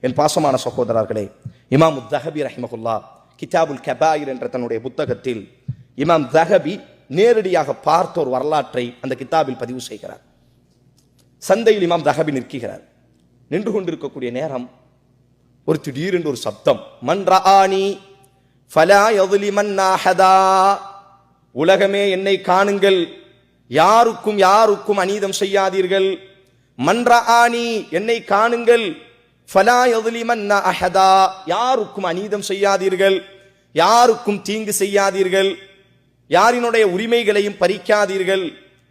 என் பாசமான சகோதரர்களே, இமாம் தஹபி ரஹிமஹுல்லா கிதாபுல் கபாயிர் என்ற தன்னுடைய புத்தகத்தில் இமாம் தஹபி நேரடியாக பார்த்த ஒரு வரலாற்றை அந்த கிதாபில் பதிவு செய்கிறார். சந்தையில் இமாம் தஹபி நிற்கிறார். நின்று கொண்டிருக்கக்கூடிய நேரம் ஒரு திடீரென்று ஒரு சப்தம், மன் ரஆனி ஃபலா யظ்லிமன்னா அஹதா, உலகமே என்னை காணுங்கள், யாருக்கும் அநீதம் செய்யாதீர்கள். மன் ரஆனி, என்னை காணுங்கள், ஃபலா யظ்லிமன்னா அஹதா, யாருக்கும் அநீதம் செய்யாதீர்கள், யாருக்கும் தீங்கு செய்யாதீர்கள், யாரினுடைய உரிமைகளையும் பறிக்காதீர்கள்.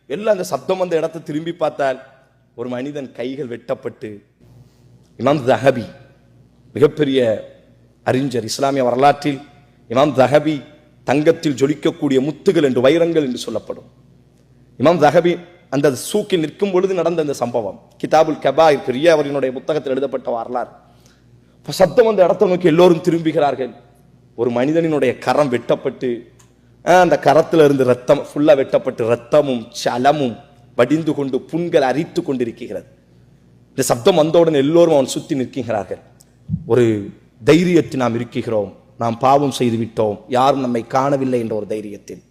எல்லாம் அந்த சப்தம் வந்த இடத்தை திரும்பி பார்த்தால் ஒரு மனிதன் கைகள் வெட்டப்பட்டு, இமாம் தஹபி மிகப்பெரிய அறிஞர், இஸ்லாமிய வரலாற்றில் இமாம் தஹபி தங்கத்தில் ஜொலிக்கக்கூடிய முத்துகள் என்று, வைரங்கள் என்று சொல்லப்படும். இமாம் தஹபி அந்த சூக்கில் நிற்கும் பொழுது நடந்த அந்த சம்பவம் கிதாபுல் கபாயிர் பெரிய அவரினுடைய புத்தகத்தில் எழுதப்பட்ட வரலாறு. சப்தம் அந்த இடத்தை நோக்கி எல்லோரும் திரும்புகிறார்கள். ஒரு மனிதனினுடைய கரம் வெட்டப்பட்டு, அந்த கரத்தில் இருந்து ரத்தம் ஃபுல்லா வெட்டப்பட்டு ரத்தமும் சலமும் வடிந்து கொண்டு புண்கள் அரித்து கொண்டிருக்கிறது. இந்த சப்தம் வந்தவுடன் எல்லோரும் அவன் சுத்தி நிற்கிறார்கள். ஒரு தைரியத்தில் நாம் இருக்கிறோம், நாம் பாவம் செய்து விட்டோம், யாரும் நம்மை காணவில்லை என்ற ஒரு தைரியத்தில்,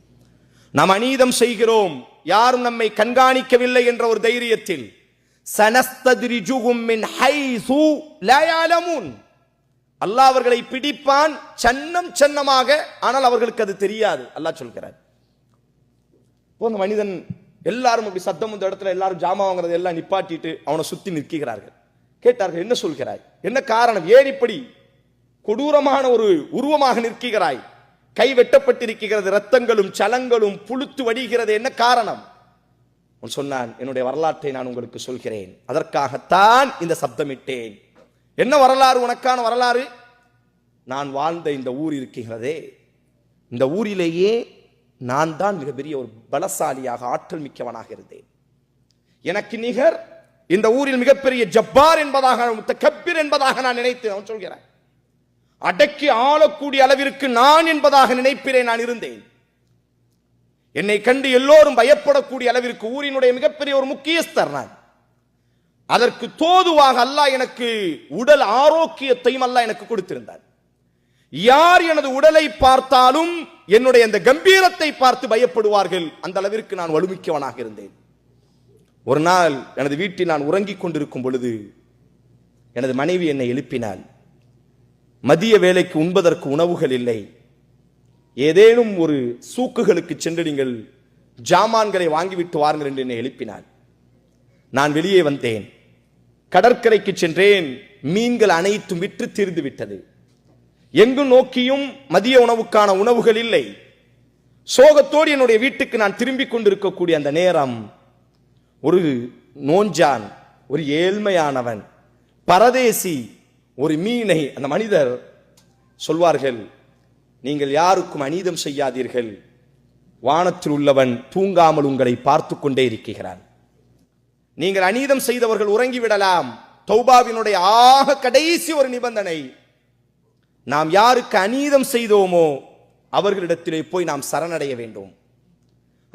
நாம் அநீதம் செய்கிறோம், யாரும் நம்மை கண்காணிக்கவில்லை என்ற ஒரு தைரியத்தில், சனஸ்தத்ரிஜுஹும் மின் ஹைஸு லா யஅலமூன், அல்லாஹ் அவர்களை பிடிப்பான் சன்னமாக, ஆனால் அவர்களுக்கு அது தெரியாது. அல்லாஹ் சொல்கிறார். அந்த மனிதன் எல்லாரும் அப்படி சத்தம் இந்த இடத்துல எல்லாரும் ஜாமா வாங்குறது எல்லாம் நிப்பாட்டிட்டு அவனை சுத்தி நிற்கிறார்கள். கேட்டார்கள், என்ன சொல்கிறாய், என்ன காரணம், ஏன் இப்படி கொடூரமான ஒரு உருவமாக நிற்கிறாய், கை வெட்டப்பட்டிருக்கிறது, ரத்தங்களும் சலங்களும் புழுத்து வடிகிறது, என்ன காரணம்? சொன்னான், என்னுடைய வரலாற்றை நான் உங்களுக்கு சொல்கிறேன், அதற்காகத்தான் இந்த சப்தமிட்டேன். என்ன வரலாறு, உனக்கான வரலாறு? நான் வாழ்ந்த இந்த ஊர் இருக்கிறதே, இந்த ஊரிலேயே நான் தான் மிகப்பெரிய ஒரு பலசாலியாக ஆற்றல் மிக்கவனாக இருந்தேன். எனக்கு நிகர் இந்த ஊரில் மிகப்பெரிய ஜப்பார் என்பதாக, முத்தகப்பீர் என்பதாக நான் நினைத்தேன். அவன் சொல்கிறான், அடக்கி ஆளக்கூடிய அளவிற்கு நான் என்பதாக நினைப்பிலே நான் இருந்தேன். என்னை கண்டு எல்லோரும் பயப்படக்கூடிய அளவிற்கு ஊரினுடைய மிகப்பெரிய ஒரு முக்கியஸ்தர் நான். அதற்கு தோதுவாக அல்லாஹ் எனக்கு உடல் ஆரோக்கியத்தையும் அல்லாஹ் எனக்கு கொடுத்திருந்தார். யார் எனது உடலை பார்த்தாலும் என்னுடைய அந்த கம்பீரத்தை பார்த்து பயப்படுவார்கள், அந்த அளவிற்கு நான் வலுமிக்கவனாக இருந்தேன். ஒரு நாள் எனது வீட்டில் நான் உறங்கிக் கொண்டிருக்கும் பொழுது எனது மனைவி என்னை எழுப்பினாள். மதிய வேலைக்கு உண்பதற்கு உணவுகள் இல்லை, ஏதேனும் ஒரு சூக்குகளுக்கு சென்று நீங்கள் ஜாமான்களை வாங்கிவிட்டு வாருங்கள் என்று என்னை எழுப்பினாள். நான் வெளியே வந்தேன், கடற்கரைக்கு சென்றேன். மீன்கள் அனைத்தும் விற்று தீர்ந்து விட்டது. எங்கு நோக்கியும் மதிய உணவுக்கான உணவுகள் இல்லை. சோகத்தோடு என்னுடைய வீட்டுக்கு நான் திரும்பிக் கொண்டிருக்கக்கூடிய அந்த நேரம், ஒரு நோஞ்சான், ஒரு ஏழ்மையானவன், பரதேசி ஒரு மீனை, அந்த மனிதர் சொல்வார்கள், நீங்கள் யாருக்கும் அநீதம் செய்யாதீர்கள், வானத்தில் உள்ளவன் தூங்காமல் உங்களை பார்த்து கொண்டே இருக்கிறான். நீங்கள் அநீதம் செய்தவர்கள் உறங்கிவிடலாம். தௌபாவினுடைய ஆக கடைசி ஒரு நிபந்தனை, நாம் யாருக்கு அநீதம் செய்தோமோ அவர்களிடத்திலே போய் நாம் சரணடைய வேண்டும்.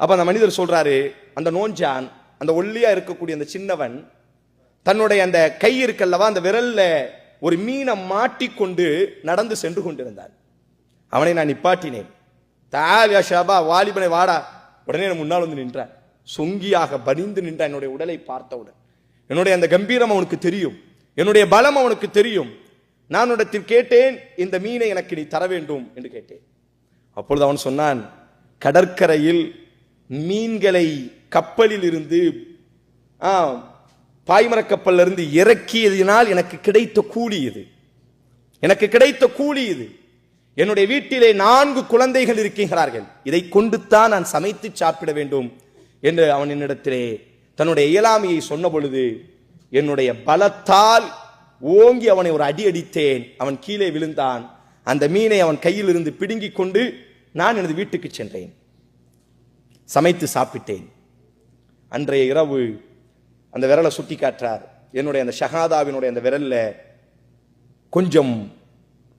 அப்ப அந்த மனிதர் சொல்றாரு, அந்த நோஞ்சான், அந்த ஒல்லியா இருக்கக்கூடிய அந்த சின்னவன் தன்னுடைய அந்த கை இருக்கல்லவா, அந்த விரல்ல ஒரு மீனை மாட்டிக்கொண்டு நடந்து சென்று கொண்டிருந்தான். அவனை நான் நிப்பாட்டினேன். தாவியா ஷாபா, வாலிபனை வாடா. உடனே முன்னால் வந்து நின்றான். சொங்கியாக பணிந்து நின்றான். என்னுடைய உடலை பார்த்தவுடன் என்னுடைய அந்த கம்பீரம் அவனுக்கு தெரியும், என்னுடைய பலம் அவனுக்கு தெரியும். நான் இடத்தில் கேட்டேன், இந்த மீனை எனக்கு நீ தர வேண்டும் என்று கேட்டேன். அப்பொழுது அவன் சொன்னான், கடற்கரையில் மீன்களை கப்பலில் இருந்து பாய்மர கப்பலில் இருந்து இறக்கியதினால் எனக்கு கிடைத்த கூலி இது, எனக்கு கிடைத்த கூலி இது. என்னுடைய வீட்டிலே 4 குழந்தைகள் இருக்கிறார்கள், இதை கொண்டுத்தான் நான் சமைத்து சாப்பிட வேண்டும் என்று அவன் என்னிடத்திலே தன்னுடைய இயலாமையை சொன்ன பொழுது என்னுடைய பலத்தால் ஓங்கி அவனை ஒரு அடி அடித்தேன். அவன் கீழே விழுந்தான். அந்த மீனை அவன் கையில் இருந்து பிடுங்கிக் கொண்டு நான் எனது வீட்டுக்கு சென்றேன், சமைத்து சாப்பிட்டேன். அன்றைய இரவு அந்த விரலை சுட்டி காற்றார். என்னுடைய அந்த ஷஹாதாவினுடைய அந்த விரல்ல கொஞ்சம்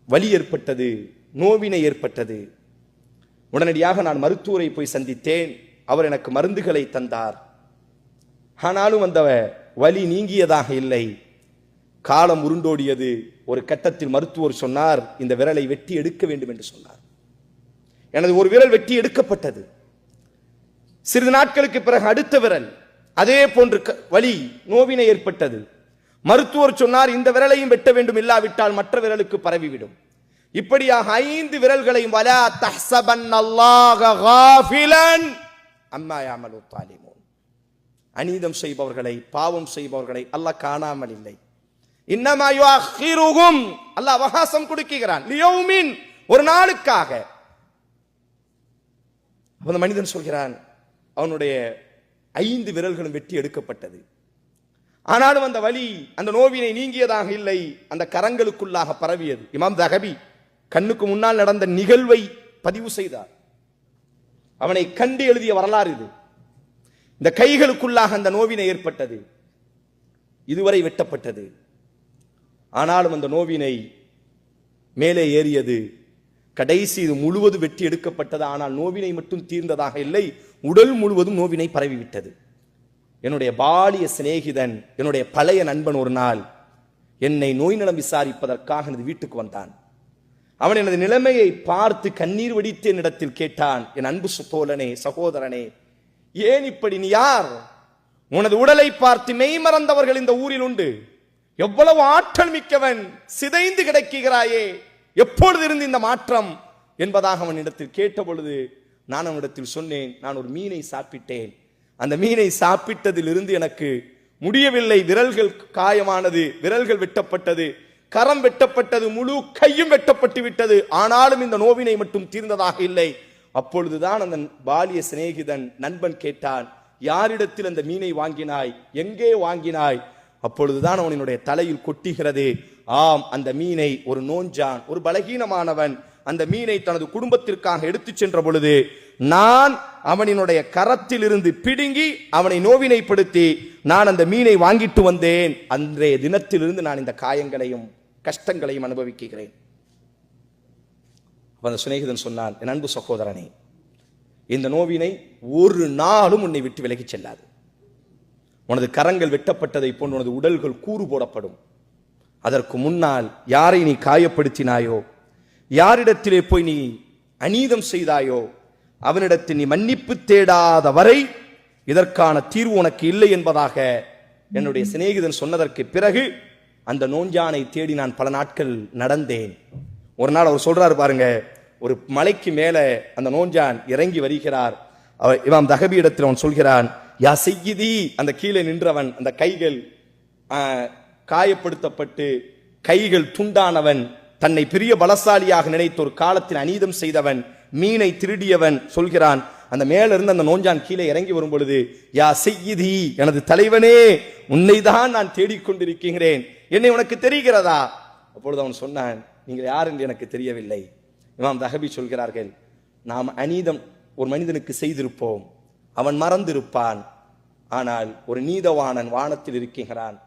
வலி ஏற்பட்டது, நோவினை ஏற்பட்டது. உடனடியாக நான் மருத்துவரை போய் சந்தித்தேன். அவர் எனக்கு மருந்துகளை தந்தார். ஆனாலும் அந்த வலி நீங்கியதாக இல்லை. காலம் உருண்டோடியது. ஒரு கட்டத்தில் மருத்துவர் சொன்னார், இந்த விரலை வெட்டி எடுக்க வேண்டும் என்று சொன்னார். எனது ஒரு விரல் வெட்டி எடுக்கப்பட்டது. சிறிது நாட்களுக்கு பிறகு அடுத்த விரல் அதே போன்று வலி நோவினை ஏற்பட்டது. மருத்துவர் சொன்னார், இந்த விரலையும் வெட்ட வேண்டும், இல்லாவிட்டால் மற்ற விரலுக்கு பரவிவிடும். இப்படியாக 5 விரல்களையும் வலா தஹ்ஸபன்னல்லாஹ காஃபிலன் அம்மா யஅமலு ஸாலிமூன், அநீதம் செய்பவர்களை, பாவம் செய்பவர்களை அல்லாஹ் காணாமல் இல்லை. இன்னமா யுஅখিরুஹும், அல்லாஹ் அவகாசம் கொடுக்கிறான், லியௌமின், ஒரு நாளுக்காக. அந்த மனிதன் சொல்கிறான், அவனுடைய 5 விரல்களும் வெட்டி எடுக்கப்பட்டது. ஆனாலும் அந்த வலி, அந்த நோவினை நீங்கியதாக இல்லை, அந்த கரங்களுக்குள்ளாக பரவியது. இமாம் தஹபி கண்ணுக்கு முன்னால் நடந்த நிகழ்வை பதிவு செய்தார். அவனை கண்டு எழுதிய வரலாறு இது. இந்த கைகளுக்குள்ளாக அந்த நோவினை ஏற்பட்டது, இதுவரை வெட்டப்பட்டது. ஆனாலும் அந்த நோவினை மேலே ஏறியது. கடைசி இது முழுவதும் வெட்டி எடுக்கப்பட்டது. ஆனால் நோவினை மட்டும் தீர்ந்ததாக இல்லை, உடல் முழுவதும் நோவினை பரவிவிட்டது. என்னுடைய பாலிய சிநேகிதன், என்னுடைய பழைய நண்பன் ஒரு நாள் என்னை நோய் நலம் விசாரிப்பதற்காக எனது வீட்டுக்கு வந்தான். அவன் எனது நிலைமையை பார்த்து கண்ணீர் வடித்து என்னிடத்தில் கேட்டான், என் அன்பு தோழனே, சகோதரனே, ஏன் இப்படி, நீ யார்? உனது உடலை பார்த்து மெய் மறந்தவர்கள் இந்த ஊரில் உண்டு. எவ்வளவு ஆற்றல் மிக்கவன், சிதைந்து கிடக்கிறாயே, எப்பொழுது இருந்து இந்த மாற்றம் என்பதாக அவன் இடத்தில் கேட்ட பொழுது நான் அவனிடத்தில் சொன்னேன், நான் ஒரு மீனை சாப்பிட்டேன். அந்த மீனை சாப்பிட்டதிலிருந்து எனக்கு முடியவில்லை, விரல்கள் காயமானது, விரல்கள் வெட்டப்பட்டது, கரம் வெட்டப்பட்டது, முழு கையும் வெட்டப்பட்டு விட்டது. ஆனாலும் இந்த நோவினை மட்டும் தீர்ந்ததாக இல்லை. அப்பொழுதுதான் அந்த பாலிய சிநேகிதன் நண்பன் கேட்டான், யாரிடத்தில் அந்த மீனை வாங்கினாய், எங்கே வாங்கினாய்? அப்பொழுதுதான் அவனுடைய தலையில் கொட்டுகிறது, ஆம், அந்த மீனை ஒரு நோஞ்சான், ஒரு பலகீனமானவன் அந்த மீனை தனது குடும்பத்திற்காக எடுத்துச் சென்ற பொழுது நான் அவனினுடைய கரத்தில் இருந்து பிடுங்கி அவனை நோவினைப்படுத்தி நான் அந்த மீனை வாங்கிட்டு வந்தேன். அன்றைய தினத்திலிருந்து நான் இந்த காயங்களையும் கஷ்டங்களையும் அனுபவிக்கிறேன். அந்த சிநேகிதன் சொன்னான், என் அன்பு சகோதரனே, இந்த நோவினை ஒரு நாளும் உன்னை விட்டு விலகி செல்லாது. உனது கரங்கள் வெட்டப்பட்டதை போன்று உனது உடல்கள் கூறு போடப்படும். அதற்கு முன்னால் யாரை நீ காயப்படுத்தினாயோ, யாரிடத்திலே போய் நீ அநீதம் செய்தாயோ, அவனிடத்தில் நீ மன்னிப்பு தேடாத வரை இதற்கான தீர்வு உனக்கு இல்லை என்பதாக என்னுடைய சிநேகிதன் சொன்னதற்கு பிறகு அந்த நோஞ்சானை தேடி நான் பல நாட்கள் நடந்தேன். ஒரு நாள் அவர் சொல்றாரு பாருங்க, ஒரு மலைக்கு மேல அந்த நோஞ்சான் இறங்கி வருகிறார். இமாம் தஹபி இடத்தில் அவன் சொல்கிறான், யா செய்யிதி, அந்த கீழே நின்றவன், அந்த கைகள் காயப்படுத்தப்பட்டு கைகள் துண்டானவன், தன்னை பெரிய பலசாலியாக நினைத்து ஒரு காலத்தில் அநீதம் செய்தவன், மீனை திருடியவன் சொல்கிறான், அந்த மேல இருந்து அந்த நோஞ்சான் கீழே இறங்கி வரும் பொழுது, யா செய்யிதி, எனது தலைவனே, உன்னைதான் நான் தேடிக்கொண்டிருக்கிறேன், என்னை உனக்கு தெரிகிறதா? அப்பொழுது அவன் சொன்னான், நீங்கள் யார் என்று எனக்கு தெரியவில்லை. இமாம் தஹபி சொல்கிறார்கள், நாம் அநீதம் ஒரு மனிதனுக்கு செய்திருப்போம், அவன் மறந்திருப்பான். ஆனால் ஒரு நீதவானன் வானத்தில் இருக்கிறான்,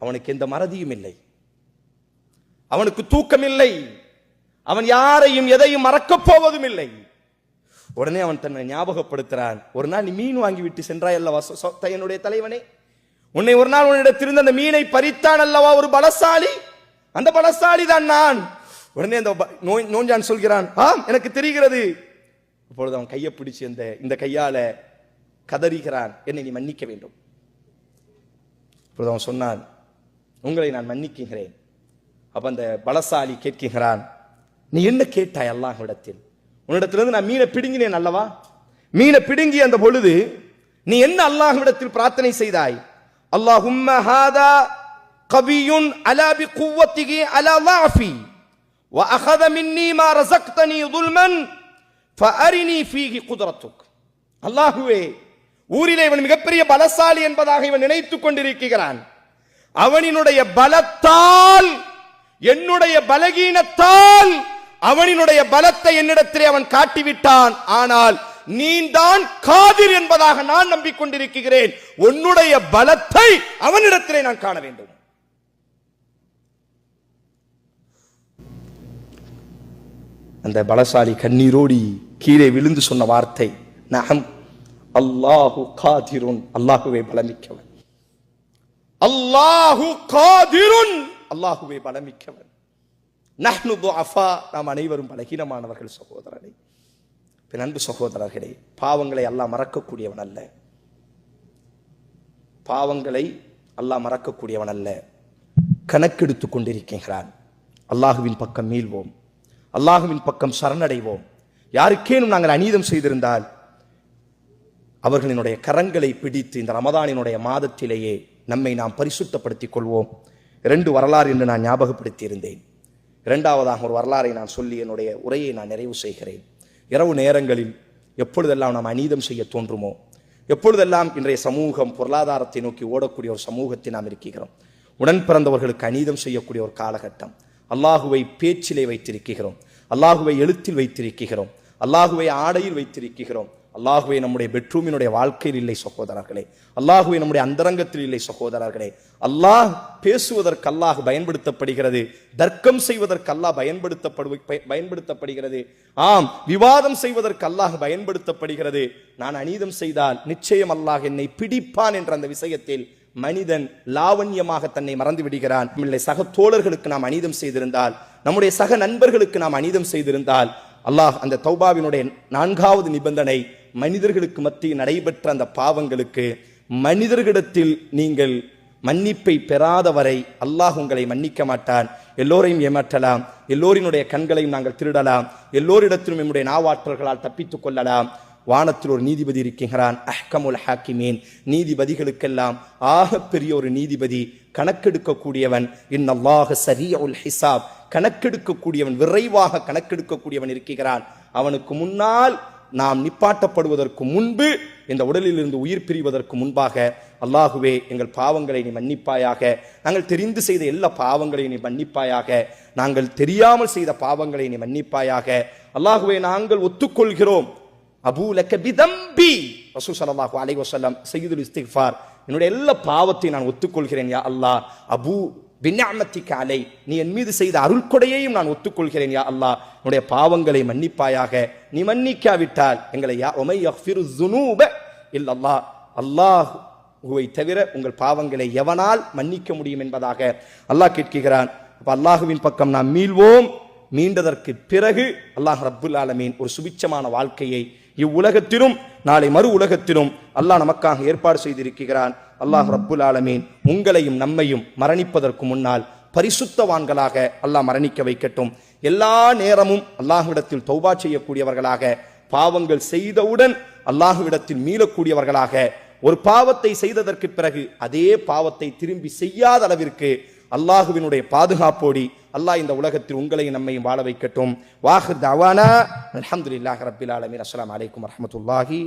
அவனுக்கு எந்த மறதியும் இல்லை, அவனுக்கு தூக்கம் இல்லை, அவன் யாரையும் எதையும் மறக்கப் போவதும் இல்லை. உடனே அவன் தன்னை ஞாபகப்படுத்துறான், ஒரு நாள் நீ மீன் வாங்கி விட்டு சென்றாய் அல்லவா என்னுடைய தலைவனே, உன்னை ஒரு நாள் உன்னிடத்திலிருந்து அந்த மீனை பறித்தான் அல்லவா ஒரு பலசாலி, அந்த பலசாலி தான் நான். உடனே அந்த நோஞ்சான் சொல்கிறான், ஆம், எனக்கு தெரிகிறது. அப்பொழுது அவன் கையை பிடிச்சு இந்த கையால கதறுகிறான், என்னை நீ மன்னிக்க வேண்டும். அப்பொழுது அவன் சொன்னான், உங்களை நான் மன்னிக்கிறேன். அப்ப அந்த பலசாலி கேட்கிறான், நீ என்ன கேட்டாய் அல்லாஹ்விடத்தில்? உன்னிடத்திலிருந்து நான் மீனை பிடுங்கினேன் அல்லவா, மீனை பிடுங்கி அந்த பொழுது நீ என்ன அல்லாஹ்விடத்தில் பிரார்த்தனை செய்தாய்? அல்லாஹும்ம ஹாதா கவியுன் அலா பிகுவத்திஹி அலா ضعفி வஅخذ மின்னி மா ரஸக்தனி ظلمன் ஃபஅரினி ஃபீஹி குத்ரத்துக். அல்லாஹ்வே, ஊரிலே இவன் மிகப்பெரிய பலசாலி என்பதாக இவன் நினைத்துக் கொண்டிருக்கிறான். அவனினுடைய பலத்தால், என்னுடைய பலகீனத்தால் அவனினுடைய பலத்தை என்னிடத்திலே அவன் காட்டிவிட்டான். ஆனால் நீதான் காதிர் என்பதாக நான் நம்பிக்கொண்டிருக்கிறேன். உன்னுடைய பலத்தை அவனிடத்திலே நான் காண வேண்டும். அந்த பலசாலி கண்ணீரோடி கீழே விழுந்து சொன்ன வார்த்தை, நஹம் அல்லாஹு காதிருன், அல்லாஹுவே பலமிக்கவன், அல்லாஹு காதிருன், அல்லாஹுவே பலமிக்கவன். நஹ்னு துஅஃபா, நாம் அனைவரும் பலகீனமானவர்கள் சகோதரனே. அன்பு சகோதரர்களே, பாவங்களை அல்லாஹ் மறக்கக்கூடியவன் அல்ல. பாவங்களை அல்லாஹ் மறக்கக்கூடியவன் அல்ல. கணக்கெடுத்துக் கொண்டிருக்கிறான். அல்லாஹுவின் பக்கம் மீள்வோம், அல்லாஹுவின் பக்கம் சரணடைவோம். யாருக்கேனும் நாங்கள் அநீதம் செய்திருந்தால் அவர்களினுடைய கரங்களை பிடித்து இந்த ரமதானினுடைய மாதத்திலேயே நம்மை நாம் பரிசுத்தப்படுத்திக் கொள்வோம். 2 வரலாறு என்று நான் ஞாபகப்படுத்தி இருந்தேன். இரண்டாவதாக ஒரு வரலாறை நான் சொல்லி என்னுடைய உரையை நான் நிறைவு செய்கிறேன். இரவு நேரங்களில் எப்பொழுதெல்லாம் நாம் அநீதம் செய்ய தோன்றுமோ, எப்பொழுதெல்லாம் இன்றைய சமூகம் பொருளாதாரத்தை நோக்கி ஓடக்கூடிய ஒரு சமூகத்தை நாம் இருக்கிறோம். உடன் பிறந்தவர்களுக்கு அநீதம் செய்யக்கூடிய ஒரு காலகட்டம். அல்லாஹுவை பேச்சிலே வைத்திருக்கிறோம், அல்லாஹுவை எழுத்தில் வைத்திருக்கிறோம், அல்லாஹுவை ஆடையில் வைத்திருக்கிறோம். அல்லாஹுவை நம்முடைய பெட்ரூமினுடைய வாழ்க்கையில் இல்லை சகோதரர்களே, அல்லாஹுவை நம்முடைய அந்தரங்கத்தில் இல்லை சகோதரர்களே. அல்லாஹ் பேசுவதற்கு அல்லாஹ் பயன்படுத்தப்படுகிறது, தர்க்கம் செய்வதற்கு அல்லாஹ் பயன்படுத்தப்படுகிறது, ஆம் விவாதம் செய்வதற்கு அல்லாஹ் பயன்படுத்தப்படுகிறது. நான் அநீதம் செய்தால் நிச்சயம் அல்லாஹ் என்னை பிடிப்பான் என்ற அந்த விஷயத்தில் மனிதன் லாவண்யமாக தன்னை மறந்து விடுகிறான். சக தோழர்களுக்கு நாம் அநீதம் செய்திருந்தால், நம்முடைய சக நண்பர்களுக்கு நாம் அநீதம் செய்திருந்தால், அல்லாஹ் அந்த தௌபாவினுடைய 4வது நிபந்தனை, மனிதர்களுக்கு மத்தியில் நடைபெற்ற அந்த பாவங்களுக்கு மனிதர்களிடத்தில் நீங்கள் மன்னிப்பை பெறாத வரை அல்லாஹ் உங்களை மன்னிக்க மாட்டான். எல்லோரையும் ஏமாற்றலாம், எல்லோரினுடைய கண்களையும் நாங்கள் திருடலாம், எல்லோரிடத்திலும் நம்முடைய நாவாற்றல்களால் தப்பித்துக் கொள்ளலாம். வானத்தில் ஒரு நீதிபதி இருக்கிறான், அஹ்கமுல் ஹாக்கிமீன், நீதிபதிகளுக்கெல்லாம் ஆக பெரிய ஒரு நீதிபதி, கணக்கெடுக்கக்கூடியவன். இன்னல்லாஹ ஸரீஉல் ஹிசாப், கணக்கெடுக்கக்கூடியவன், விரைவாக கணக்கெடுக்கக்கூடியவன் இருக்கிறான். அவனுக்கு முன்னால் நாம் நிப்பாட்டப்படுவதற்கு முன்பு, இந்த உடலில் இருந்து உயிர் பிரிவதற்கு முன்பாக, அல்லாஹுவே எங்கள் பாவங்களை நீ மன்னிப்பாயாக, நாங்கள் தெரிந்து செய்த எல்லா பாவங்களை நீ மன்னிப்பாயாக, நாங்கள் தெரியாமல் செய்த பாவங்களை நீ மன்னிப்பாயாக. அல்லாஹுவே நாங்கள் ஒத்துக்கொள்கிறோம், அபூலக பிதம்பி, ரசூல் ஸல்லல்லாஹு அலைஹி வஸல்லம் சய்யிதுல் இஸ்திக்ஃபார், என்னுடைய எல்லா பாவத்தை நான் ஒத்துக்கொள்கிறேன் யா அல்லாஹ். அபூ பின்அமத்திக அலை, நீ என் மீது செய்த அருள்கொடையையும் நான் ஒத்துக்கொள்கிறேன் யா அல்லாஹ். என்னுடைய பாவங்களை மன்னிப்பாயாக. நீ மன்னிக்காவிட்டால் எங்களை யா உமை யக்ஃபிரு ஸுனூப இல்லல்லாஹ், அல்லாஹ்வை தவிர உங்கள் பாவங்களை எவனால் மன்னிக்க முடியும் என்பதாக அல்லாஹ் கேட்கிறான். அப்ப அல்லாஹுவின் பக்கம் நாம் மீள்வோம். மீண்டதற்கு பிறகு அல்லாஹ் ரப்புல் ஆலமீன் ஒரு சுபிட்சமான வாழ்க்கையை இவ்வுலகத்திலும் நாளை மறு உலகத்திலும் அல்லாஹ் நமக்காக ஏற்பாடு செய்திருக்கிறான். அல்லாஹ் ரப்புல் ஆலமீன் உங்களையும் நம்மையும் மரணிப்பதற்கு முன்னால் பரிசுத்தவான்களாக அல்லாஹ் மரணிக்க வைக்கட்டும். எல்லா நேரமும் அல்லாஹ்விடத்தில் தௌபா செய்யக்கூடியவர்களாக, பாவங்கள் செய்தவுடன் அல்லாஹ்விடத்தில் மீளக்கூடியவர்களாக, ஒரு பாவத்தை செய்ததற்கு பிறகு அதே பாவத்தை திரும்பி செய்யாத அளவிற்கு அல்லாஹுவினுடைய பாதுகாப்போடி அல்லாஹ் இந்த உலகத்தில் உங்களையும் நம்மையும் வாழ வைக்கட்டும். வாஹிர் தஅவானா அல்ஹம்துலில்லாஹி ரப்பில் ஆலமீன். அஸ்ஸலாமு அலைக்கும் வரஹ்மத்துல்லாஹி.